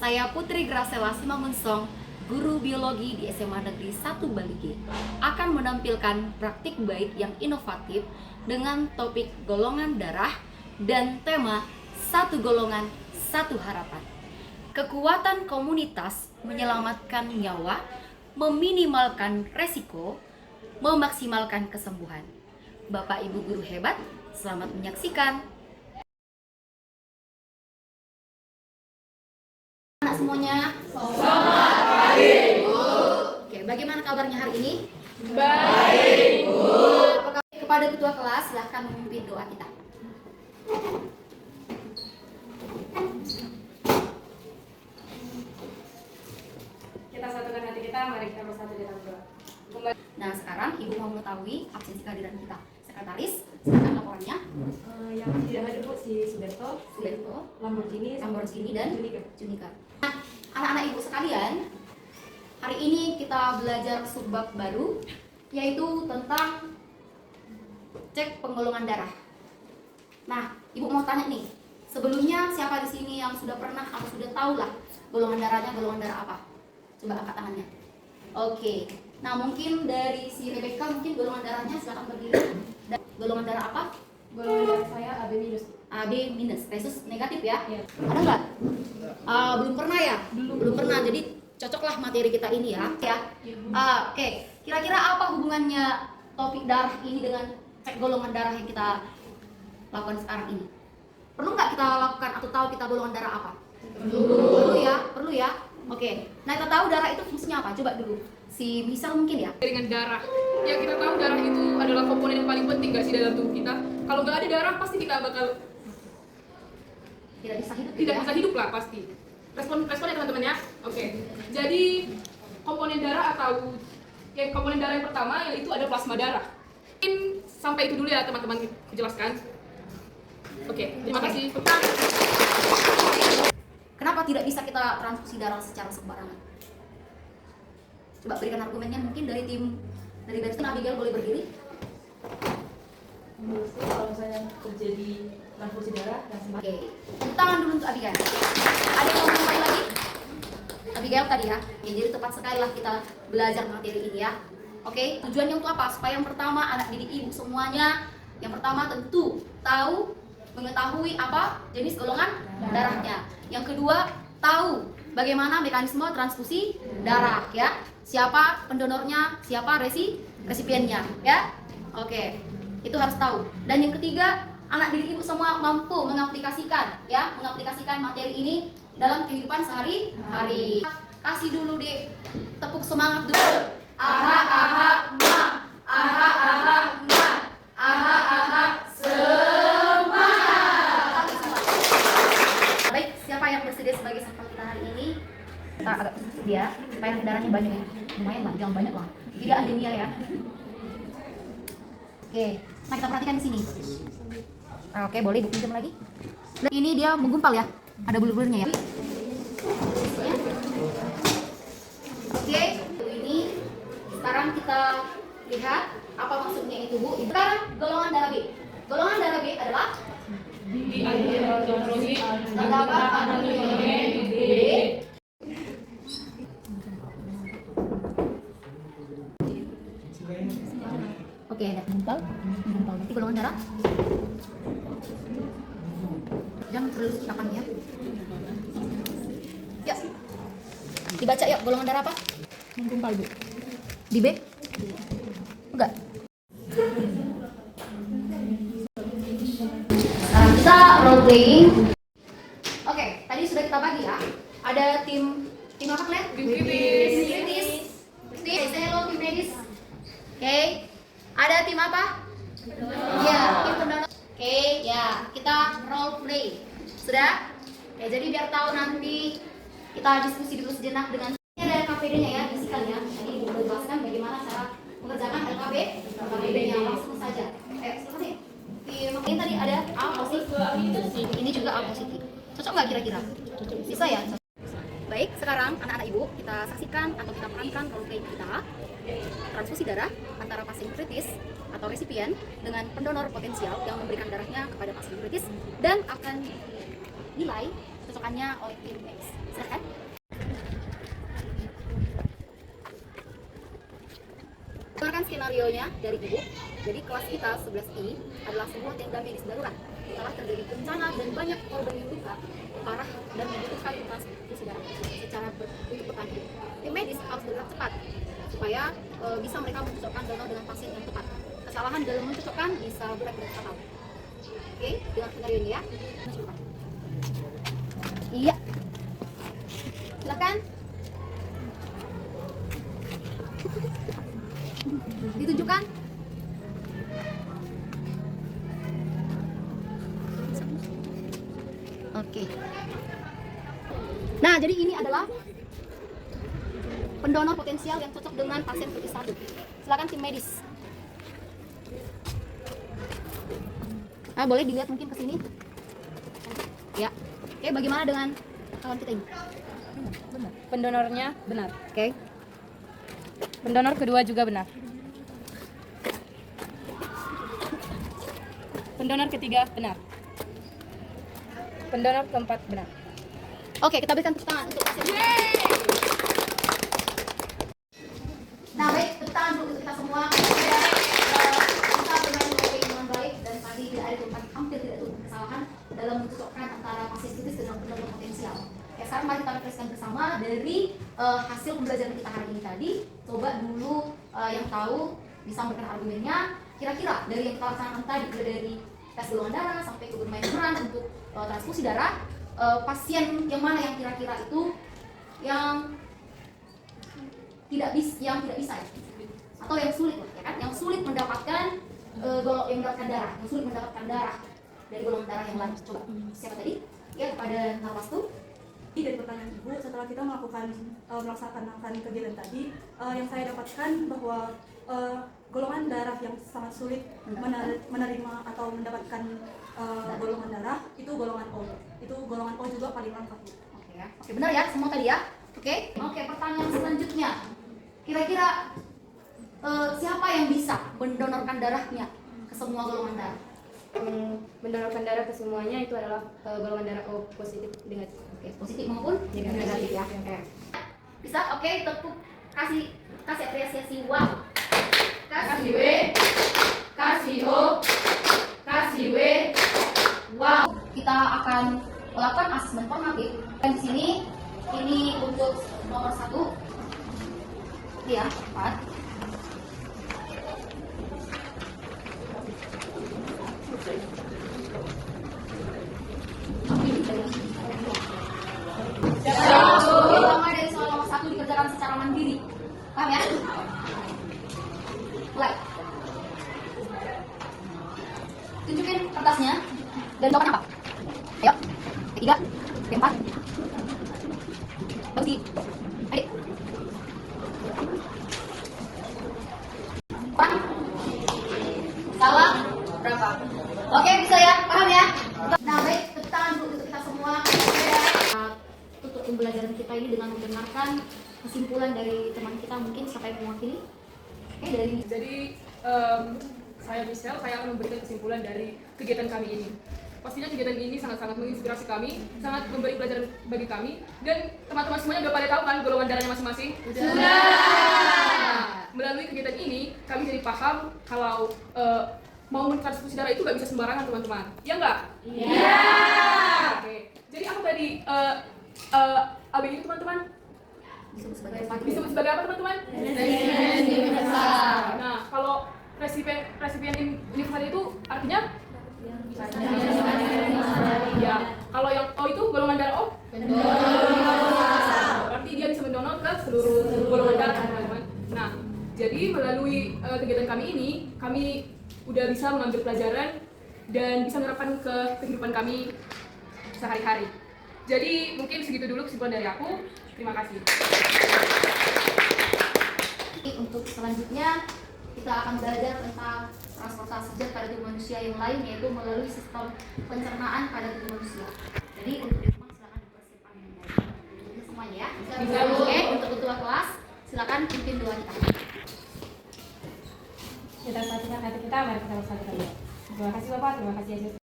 Saya Putri Gracela Simangunsong, guru biologi di SMA Negeri 1 Bali G, akan menampilkan praktik baik yang inovatif dengan topik golongan darah dan tema satu golongan, satu harapan. Kekuatan komunitas menyelamatkan nyawa, meminimalkan resiko, memaksimalkan kesembuhan. Bapak Ibu guru hebat, selamat menyaksikan. Anak semuanya, selamat pagi, Bu. Oke, bagaimana kabarnya hari ini? Baik, Bu. Kepada ketua kelas, silahkan memimpin doa kita. Kita satukan hati kita, mari kita bersatu di dalam doa. Nah, sekarang Ibu mau mengetahui absensi kehadiran kita. Sekretaris, silakan laporannya. Yang tidak hadir Bu, si Suberto, Lamborghini, dan Junika. Nah, anak-anak Ibu sekalian, hari ini kita belajar subbab baru, yaitu tentang cek penggolongan darah. Nah, Ibu mau tanya nih, sebelumnya siapa di sini yang sudah pernah atau sudah tahu lah golongan darahnya golongan darah apa? Coba angkat tangannya. Oke. Nah, mungkin dari si Rebecca mungkin golongan darahnya silakan berdiri. Golongan darah apa? golongan darah saya AB minus. AB minus, resus negatif ya? Iya. Ada nggak? Belum pernah ya? Belum pernah. Jadi cocoklah materi kita ini ya. Oke. Kira-kira apa hubungannya topik darah ini dengan cek golongan darah yang kita lakukan sekarang ini? Perlu nggak kita lakukan atau tahu kita golongan darah apa? Perlu ya. Oke. Nah, kita tahu darah itu fungsinya apa? Coba dulu. Si misal mungkin ya. Jaringan darah. Ya kita tahu darah itu adalah komponen yang paling penting nggak sih dalam tubuh kita. Kalau nggak ada darah pasti kita bakal Tidak bisa hidup. tidak bisa hidup lah pasti. Respon ya teman-teman ya. Oke. Jadi komponen darah atau komponen darah yang pertama yaitu ada plasma darah. Mungkin sampai itu dulu ya teman-teman aku jelaskan. Oke, terima kasih. Kenapa tidak bisa kita transfusi darah secara sembarangan? Coba berikan argumennya, mungkin dari Benson, Abigail boleh berdiri. Menurut saya kalau misalnya terjadi transfusi darah yang Oke, tepuk tangan dulu untuk Abigail. Ada yang mau mulai lagi? Abigail tadi ya. Oke, jadi tepat sekali lah kita belajar materi ini ya. Oke, tujuannya untuk apa? Supaya yang pertama anak didik ibu semuanya, yang pertama tentu mengetahui apa jenis golongan darahnya. Yang kedua, tahu bagaimana mekanisme transfusi darah ya. Siapa pendonornya, siapa resipiennya ya. Oke. Itu harus tahu. Dan yang ketiga, anak didik ibu semua mampu mengaplikasikan materi ini dalam kehidupan sehari-hari. Kasih dulu deh tepuk semangat dulu. Aha aha ma. Aha aha ma. Aha aha semangat. Baik, siapa yang bersedia sebagai sampel kita hari ini? Kita agak bersedia supaya darahnya banyak ya. Lumayan lah, jangan banyak lah. Tidak anemia ya. Oke, nah kita perhatikan di sini. Oke, boleh Ibu pinjam lagi. Dan ini dia menggumpal ya. Ada bulu-bulunya ya. Oke, ini sekarang kita lihat apa maksudnya itu Bu. Sekarang golongan darah B. Golongan darah B adalah terdapat pada golongan B. Oke, ada gumpal nanti golongan darah. Jangan perlu kapan ya. Ya. Dibaca yuk golongan darah apa? Menggumpal Bu. Di B? Enggak. Sekarang kita role playing. Oke, tadi sudah kita bagi ya. Ada tim apa kalian? Tim kritis. Tim say hello tim medis. Oke. Ada tim apa? Ya, tim pendonor. Oke, ya, kita role play. Sudah? Ya, jadi biar tahu nanti kita diskusi dulu sejenak dengan ini ada LKPD-nya ya, fisikal ya. Jadi Ibu jelaskan bagaimana cara mengerjakan LKPD-nya langsung saja. Silakan sih. Ini tadi ada A positif. Ini juga A positif. Cocok nggak kira-kira? Bisa ya? Baik, sekarang anak-anak ibu kita saksikan atau kita perankan role play kita transfusi darah antara pasien kritis atau resipien dengan pendonor potensial yang memberikan darahnya kepada pasien kritis dan akan nilai atau pencocokannya oleh tim X. Silakan. Dengarkan skenario-nya dari Ibu. Jadi kelas kita 11I adalah sebuah tenda medis darurat. Telah terjadi bencana dan banyak korban yang luka parah dan membutuhkan transfusi darah secara untuk bertahan hidup. Tim medis harus bergerak cepat supaya bisa mereka mencocokkan donor dengan pasien yang tepat. Kesalahan dalam mencocokkan bisa berakibat fatal. Oke, dengan skenario ini ya. Iya. Silakan. Ditunjukkan. Oke. Nah, jadi ini adalah pendonor potensial yang cocok dengan pasien tipe 1. Silakan tim medis. Boleh dilihat mungkin ke sini. Ya. Oke, bagaimana dengan kawan kita ini? Benar. Pendonornya benar. Oke. Pendonor kedua juga benar. Pendonor ketiga benar. Pendonor keempat benar. Oke, kita berikan tepuk tangan untuk pasien. Nah, baik, tepuk tangan dulu untuk kita semua. Kita bermain dengan baik dan tadi tidak ada tempat hampir tidak ada kesalahan dalam mencocokkan antara pasien kritis dengan pendonor potensial. Oke, sekarang mari kita refleksikan bersama dari hasil pembelajaran kita hari ini tadi. Coba dulu yang tahu bisa memberikan argumennya. Kira-kira dari yang kita laksanakan tadi, dari tes golongan darah sampai ke bermain peran untuk transfusi darah, pasien yang mana yang kira-kira itu yang tidak bisa ya? Atau yang sulit ya kan? Yang sulit mendapatkan yang sulit mendapatkan darah dari golongan darah yang lain. Coba siapa tadi? Ya, kepada Narwastu. Dari pertanyaan Ibu, setelah kita melaksanakan kegiatan tadi, yang saya dapatkan bahwa golongan darah yang sangat sulit menerima atau mendapatkan golongan darah itu golongan O. Itu golongan O juga paling lengkap. Oke ya. Oke, benar ya semua tadi ya. Oke, pertanyaan selanjutnya. Kira-kira siapa yang bisa mendonorkan darahnya ke semua golongan darah? Mendonorkan darah ke semuanya itu adalah golongan darah O positif dengan Positif maupun negatif ya. Oke. Bisa? Oke, tepuk kasih apresiasi. Wow. Kasih W, kasih O, kasih W. Wow. Kita akan melakukan asesmen formatif. Dan di sini ini untuk nomor 1. Ya, 4. Pertama dari soal nomor 1 dikerjakan secara mandiri. Paham ya? Mulai. Tunjukin kertasnya dan jawaban apa? Ayo. Ketiga, keempat. Bagi. Adik. Kurang? Salah? Berapa? Oke, bisa ya? Paham ya? Nah, baik. Tepuk tangan dulu untuk kita semua. Tutup pembelajaran kita ini dengan mendengarkan kesimpulan dari teman kita, mungkin siapa yang mewakili? Oke, dari Jadi saya Michelle, saya akan memberikan kesimpulan dari kegiatan kami ini. Pastinya kegiatan ini sangat-sangat menginspirasi kami, sangat memberi pelajaran bagi kami, dan teman-teman semuanya udah pada tahu kan golongan darahnya masing-masing? Sudah. Nah, melalui kegiatan ini kami jadi paham kalau mau mentransfusi darah itu nggak bisa sembarangan teman-teman. Ya nggak? Iya. Oke. Jadi apa tadi AB itu teman-teman? Disebut sebagai apa teman-teman? Nah, kalau resipien universal itu artinya? Ya. Kalau yang O itu golongan darah O? Berarti dia bisa mendonor ke seluruh golongan darah teman-teman. Nah, jadi melalui kegiatan kami ini, kami udah bisa mengambil pelajaran dan bisa menerapkan ke kehidupan kami sehari-hari. Jadi mungkin segitu dulu kesimpulan dari aku. Terima kasih. Untuk selanjutnya kita akan belajar tentang transportasi zat pada tubuh manusia yang lain, yaitu melalui sistem pencernaan pada tubuh manusia. Jadi untuk di rumah silakan dipersiapkan dengan baik. Bisa semuanya ya. Bisa. Oke, untuk ketua kelas silakan pimpin doa kita. Kita satukan hati kita, mari kita bersatu. Terima kasih Bapak, terima kasih Yesus.